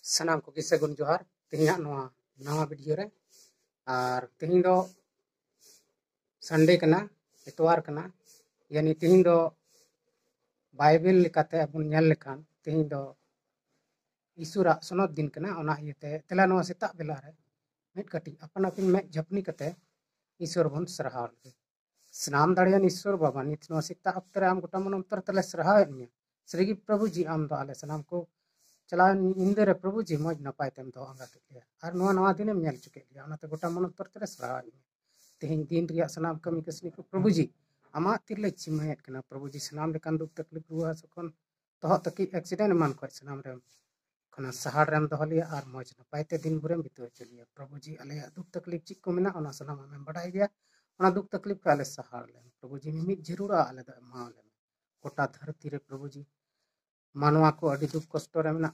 सानाम को सगुन जोहार तेहना नवा वीडियो रे और तेहन दो संडे कना इतवार कना यानी तेहन दो बाइबल लेकाते अबुन नेल लेखान तेहन दो ईश्वरा सनद दिन कना ओना इयते तेला नवा सेता बेला रे मिट कटी अपन अपन में झपनी कते ईश्वर बन सरहाव स्नाम दाड़ियान ईश्वर बाबा नित नवा सेता अक्तरे आम गोटा मन अंतर तले सरहाव निया श्री प्रभु जी आम दो आले सनाम को चला इंदे प्रभु जी मज नपाय तेम दो आंगा के और नवा दिन नेल चुके लिया ओनाते गोटा मन अंतर तले सरहाव तेहन दिन रिया सनाम कमी कसनी को प्रभु जी आमा तिरले चिमायत कना प्रभु जी सनाम लेकान दुख तकलीफ रुआ सकोन तह तकी एक्सीडेंट मान को सनाम रे खना सहार रेम दहलिया और मज नपायते दिन बुरेम बितो चलिया प्रभु जी अले दुख तकलीफ चिक को मेना ओना सनाम में बड़ाई गया ओना दुख तकलीफ पे अले सहार ले प्रभु जी मिमित जरूरा अले द माले गोटा धरती रे प्रभु जी मानवा को अड़ी दुख कष्ट रे मेना